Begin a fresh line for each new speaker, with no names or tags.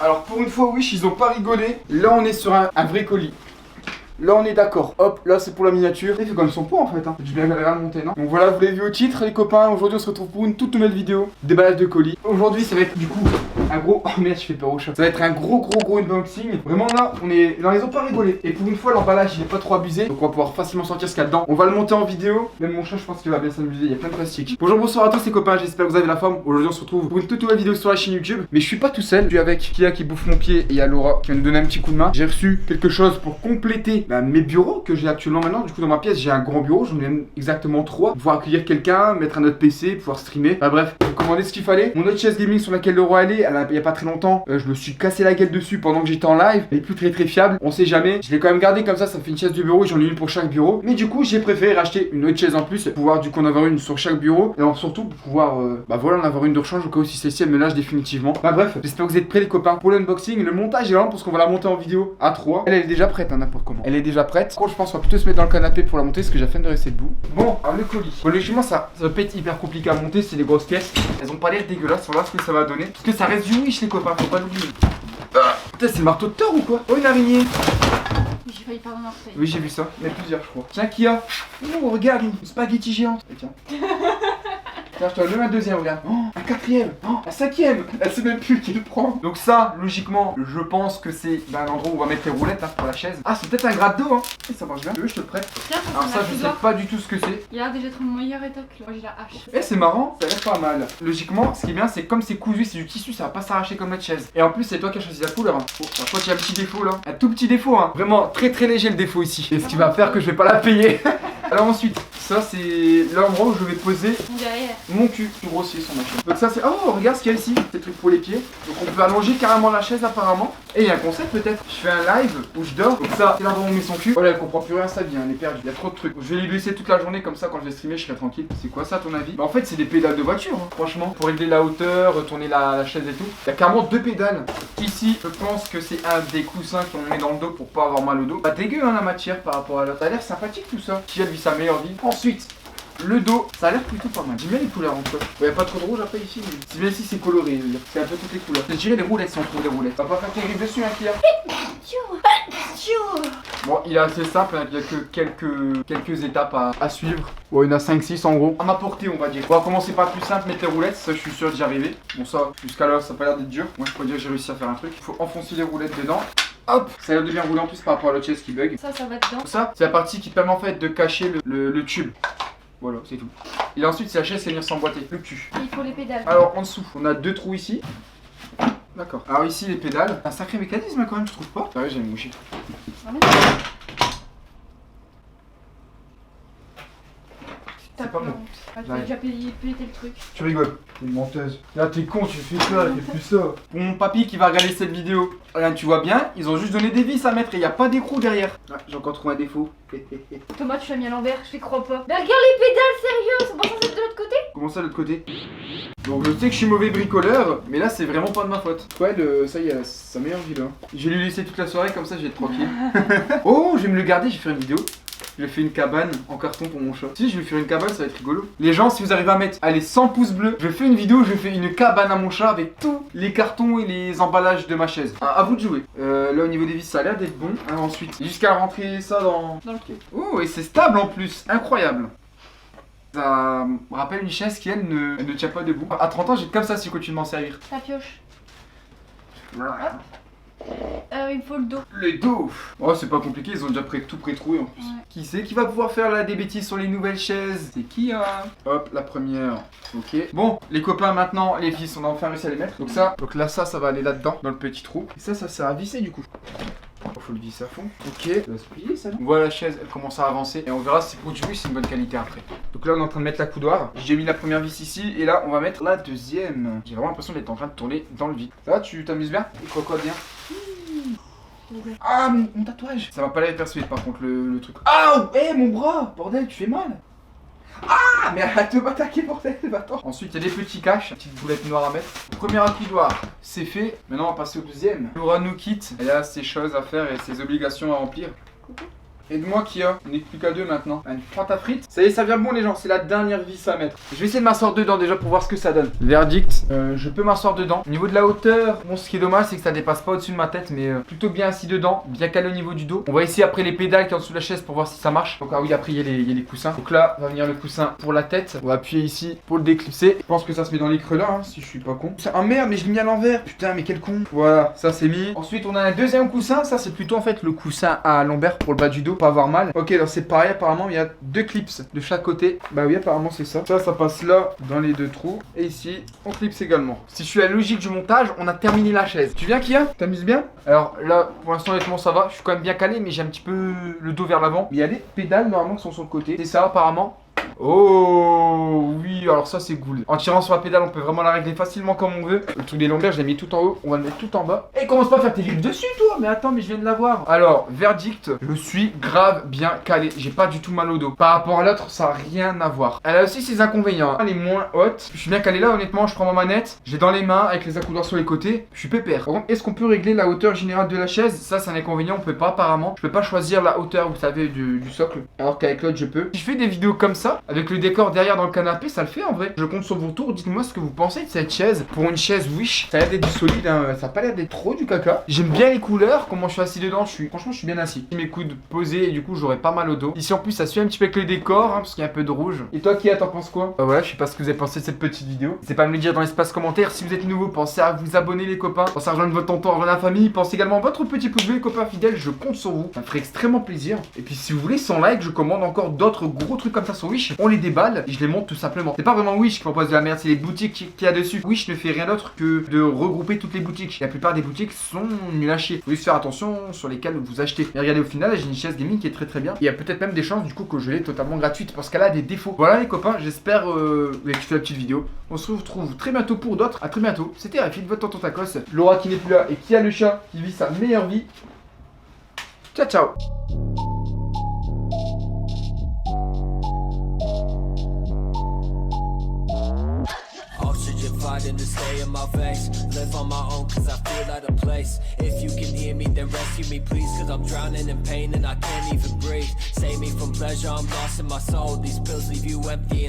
Alors pour une fois, Wish, ils ont pas rigolé. Là, on est sur un vrai colis. Là on est d'accord, hop, là c'est pour la miniature. Il fait comme son pot en fait, hein. J'ai bien galéré à le monter, non? Donc voilà, vous l'avez vu au titre les copains, aujourd'hui on se retrouve pour une toute nouvelle vidéo déballage de colis. Aujourd'hui ça va être du coup un gros... Oh merde, je fais peur au chat. Ça va être un gros unboxing. Vraiment là, on est... Non, ils ont pas rigolé. Et pour une fois, l'emballage il est pas trop abusé. Donc on va pouvoir facilement sortir ce qu'il y a dedans. On va le monter en vidéo. Même mon chat, je pense qu'il va bien s'amuser, il y a plein de plastique. Bonjour, bonsoir à tous les copains, j'espère que vous avez la forme. Aujourd'hui on se retrouve pour une toute nouvelle vidéo sur la chaîne YouTube. Mais je suis pas tout seul, je suis avec Kia qui bouffe mon pied et il y a Laura qui va nous donner un petit coup de main. J'ai reçu quelque chose pour compléter mes bureaux que j'ai actuellement maintenant. Du coup dans ma pièce j'ai un grand bureau, j'en ai même exactement 3. Pouvoir accueillir quelqu'un, mettre un autre PC, pouvoir streamer. Enfin bref, j'ai commandé ce qu'il fallait. Mon autre chaise gaming sur laquelle Laura elle est, il y a pas très longtemps, je me suis cassé la gueule dessus pendant que j'étais en live. Elle est plus très fiable, on sait jamais. Je l'ai quand même gardé comme ça me fait une chaise de bureau, j'en ai une pour chaque bureau. Mais du coup j'ai préféré racheter une autre chaise en plus, pour pouvoir du coup en avoir une sur chaque bureau. Et surtout pour pouvoir voilà, en avoir une de rechange au cas où si celle-ci elle me lâche définitivement. Bah bref, j'espère que vous êtes prêts les copains pour l'unboxing. Le montage est vraiment parce qu'on va la monter en vidéo à 3. Elle est déjà prête, hein, n'importe comment. Elle est déjà prête. Je pense qu'on va plutôt se mettre dans le canapé pour la monter parce que j'ai la flemme de rester debout. Bon, alors le colis. Bon, logiquement ça va pas être hyper compliqué à monter, c'est des grosses pièces. Elles ont pas l'air dégueulasses, on va voir ce que ça va donner. Parce que ça reste du Wish les copains, faut pas l'oublier. Putain, c'est le marteau de Thor ou quoi? Oh, une araignée.
J'ai failli perdre un orteil.
Oui, j'ai vu ça, mais plusieurs je crois. Tiens, Kia. Oh, regarde, une spaghetti géante. Et tiens. Tiens, je te donne un deuxième, regarde. Oh, un quatrième. Oh, un cinquième. Elle sait même plus qui le prend. Donc ça, logiquement, je pense que c'est un endroit où on va mettre les roulettes hein, pour la chaise. Ah, c'est peut-être un gratte d'eau, hein. Et ça marche bien. Tu veux, je te le prête.
Tiens,
Alors ça, je sais pas du tout ce que c'est.
Il a l'air déjà être mon meilleur état que moi j'ai la hache.
Eh, c'est marrant, ça a l'air pas mal. Logiquement, ce qui est bien, c'est comme c'est cousu, c'est du tissu, ça va pas s'arracher comme notre chaise. Et en plus, c'est toi qui as choisi la couleur. Hein. Oh, par contre, il y a un petit défaut là. Un tout petit défaut, hein. Vraiment très léger le défaut ici. Et ce qui va faire que je vais pas la payer. Alors ensuite, ça c'est l'endroit où je vais poser
derrière
mon cul tout grossier sur ma chaise. Donc ça c'est... Oh, regarde ce qu'il y a ici. Ces trucs pour les pieds. Donc on peut allonger carrément la chaise apparemment. Et il y a un concept peut-être. Je fais un live où je dors. Donc ça, c'est l'endroit où on met son cul. Voilà, elle comprend plus rien, ça vient, elle est perdue. Il y a trop de trucs. Je vais les laisser toute la journée comme ça quand je vais streamer, je serai tranquille. C'est quoi ça à ton avis? Bah en fait c'est des pédales de voiture, hein. Franchement. Pour régler la hauteur, retourner la chaise et tout. Il y a carrément 2 pédales. Ici, je pense que c'est un des coussins qu'on met dans le dos pour pas avoir mal au dos. Pas dégueu hein la matière par rapport à l'autre. Ça a l'air sympathique tout ça. Qui a vu sa meilleure vie. Ensuite, le dos, ça a l'air plutôt pas mal. J'aime bien les couleurs en fait. Il n'y a pas trop de rouge après ici. Mais... C'est bien ici, c'est coloré. C'est un peu toutes les couleurs. Je dirais les roulettes si on trouve des roulettes. On va pas faire tes griffes dessus, hein, Kia. Bon, il est assez simple. Hein. Il y a que quelques étapes à suivre. Bon, il y en a 5-6 en gros. À ma portée, on va dire. On va commencer par le plus simple, mettre les roulettes. Ça, je suis sûr d'y arriver. Bon, ça, jusqu'à là, ça a pas l'air d'être dur. Moi, je peux dire que j'ai réussi à faire un truc. Il faut enfoncer les roulettes dedans. Hop, ça a l'air de bien rouler en plus par rapport à l'autre chaise qui bug.
Ça va dedans.
Ça, c'est la partie qui permet en fait de cacher le tube. Voilà, c'est tout. Et ensuite, c'est la chaise qui va venir s'emboîter. Le cul.
Il faut les pédales.
Alors, en dessous, on a 2 trous ici. D'accord. Alors ici, les pédales. Un sacré mécanisme quand même, je trouve pas. Ah ouais, j'ai mouché. C'est pas bon.
Ah, tu as déjà pété le truc.
Tu rigoles, t'es une menteuse. Là t'es con, tu fais ça, t'es plus ça. Pour mon papy qui va regarder cette vidéo, regarde, tu vois bien, ils ont juste donné des vis à mettre et il n'y a pas d'écrou derrière. Ah, j'ai encore trouvé un défaut.
Thomas, tu l'as mis à l'envers, je les crois pas. Mais regarde les pédales, sérieux, c'est pas censé être de l'autre côté?
Comment ça de l'autre côté? Donc je sais que je suis mauvais bricoleur, mais là c'est vraiment pas de ma faute. Ouais, ça y est, sa meilleure vie là. Je vais lui laisser toute la soirée comme ça je vais être tranquille. Oh, je vais me le garder, je vais faire une vidéo. Je vais faire une cabane en carton pour mon chat. Si, je vais faire une cabane, ça va être rigolo. Les gens, si vous arrivez à mettre, allez, 100 pouces bleus, je fais une vidéo, je fais une cabane à mon chat avec tous les cartons et les emballages de ma chaise. À vous de jouer. Là, au niveau des vis, ça a l'air d'être bon. Ensuite, jusqu'à rentrer ça dans
le trou.
Oh, et c'est stable en plus. Incroyable. Ça me rappelle une chaise qui, elle, ne tient pas debout. À 30 ans, j'ai comme ça si je continue de m'en servir.
Ta pioche. Il me faut le dos.
Le dos. Oh, c'est pas compliqué, ils ont déjà tout pré-troué en plus. Ouais. Qui c'est qui va pouvoir faire là des bêtises sur les nouvelles chaises? C'est qui hein? Hop, la première. Ok. Bon, les copains maintenant, les fils, on a enfin réussi à les mettre. Donc ça, ça va aller là-dedans, dans le petit trou. Et ça sert à visser du coup. Faut le visser à fond. Ok. Ça va se plier ça. On voit la chaise, elle commence à avancer. Et on verra si pour du coup c'est une bonne qualité après. Donc là on est en train de mettre la coudoir. J'ai mis la première vis ici. Et là on va mettre la deuxième. J'ai vraiment l'impression d'être en train de tourner dans le vide. Ça va, tu t'amuses bien? Et quoi bien? Ah, mon tatouage. Ça va pas l'air hyper sweet par contre le truc. Ah, hé mon bras. Bordel, tu fais mal. Ah, mais arrête de m'attaquer bordel, va-t'en. Ensuite il y a des petits caches, petites boulettes noires à mettre. Premier accoudoir, c'est fait. Maintenant on va passer au deuxième. Laura nous quitte. Elle a ses choses à faire et ses obligations à remplir. Aide-moi Kia, on n'est plus qu'à 2 maintenant. Allez, prends ta frite. Ça y est, ça vient bon les gens, c'est la dernière vis à mettre. Je vais essayer de m'asseoir dedans déjà pour voir ce que ça donne. Verdict, je peux m'asseoir dedans. Au niveau de la hauteur, bon ce qui est dommage c'est que ça dépasse pas au-dessus de ma tête, mais plutôt bien assis dedans, bien calé au niveau du dos. On va essayer après les pédales qui sont en dessous de la chaise pour voir si ça marche. Donc ah oui, après il y a les coussins. Donc là, va venir le coussin pour la tête. On va appuyer ici pour le déclipser. Je pense que ça se met dans les creux là, hein, si je suis pas con. Ah merde, mais je l'ai mis à l'envers. Putain, mais quel con. Voilà, ça c'est mis. Ensuite, on a un deuxième coussin. Ça c'est plutôt en fait le coussin à lombaire pour le bas du dos, pas avoir mal. Ok, alors c'est pareil, apparemment il y a 2 clips de chaque côté. Bah oui, apparemment c'est ça. Ça passe là dans les 2 trous. Et ici, on clipse également. Si je suis à la logique du montage, on a terminé la chaise. Tu viens Kia? T'amuses bien? Alors là, pour l'instant honnêtement ça va. Je suis quand même bien calé, mais j'ai un petit peu le dos vers l'avant. Il y a des pédales normalement qui sont sur le côté. C'est ça apparemment. Oh oui, alors ça c'est cool. En tirant sur la pédale, on peut vraiment la régler facilement comme on veut. Le truc des lombaires, je l'ai mis tout en haut. On va le mettre tout en bas. Et commence pas à faire tes livres dessus, toi. Mais attends, mais je viens de l'avoir. Alors, verdict, je suis grave bien calé. J'ai pas du tout mal au dos. Par rapport à l'autre, ça a rien à voir. Elle a aussi ses inconvénients. Elle est moins haute. Je suis bien calé là, honnêtement. Je prends ma manette. J'ai dans les mains avec les accoudoirs sur les côtés. Je suis pépère. Par contre, est-ce qu'on peut régler la hauteur générale de la chaise? Ça, c'est un inconvénient. On peut pas apparemment. Je peux pas choisir la hauteur, vous savez, du socle. Alors qu'avec l'autre, je peux. Si je fais des vidéos comme ça, avec le décor derrière dans le canapé, ça le fait en vrai. Je compte sur vos retours, dites-moi ce que vous pensez de cette chaise. Pour une chaise Wish, ça a l'air d'être du solide, hein. Ça a pas l'air d'être trop du caca. J'aime bien les couleurs, comment je suis assis dedans, franchement je suis bien assis. Mes coudes posés et du coup j'aurais pas mal au dos. Ici en plus ça suit un petit peu avec le décor, hein, parce qu'il y a un peu de rouge. Et toi Kia, t'en penses quoi? Voilà, je sais pas ce que vous avez pensé de cette petite vidéo. N'hésitez pas à me le dire dans l'espace commentaire. Si vous êtes nouveau, pensez à vous abonner les copains. Pensez à rejoindre votre tonton, à rejoindre la famille. Pensez également à votre petit pouce bleu les copains fidèles, je compte sur vous. Ça me ferait extrêmement plaisir. Et puis si vous voulez, sans like, je commande encore d'autres gros trucs comme ça sur Wish. On les déballe et je les monte tout simplement. C'est pas vraiment Wish qui propose de la merde, c'est les boutiques qu'il y a dessus. Wish ne fait rien d'autre que de regrouper toutes les boutiques. La plupart des boutiques sont nul à chier. Faut juste faire attention sur lesquelles vous achetez. Mais regardez, au final, j'ai une chaise gaming qui est très bien. Il y a peut-être même des chances du coup que je l'ai totalement gratuite parce qu'elle a des défauts. Voilà les copains, j'espère que vous avez kiffé la petite vidéo. On se retrouve très bientôt pour d'autres. À très bientôt. C'était Rafid, votre tonton Tacos. Laura qui n'est plus là et qui a le chat qui vit sa meilleure vie. Ciao ciao.
Fighting to stay in my veins. Live on my own cause I feel out of place. If you can hear me then rescue me please, cause I'm drowning in pain and I can't even breathe. Save me from pleasure, I'm lost in my soul. These pills leave you empty and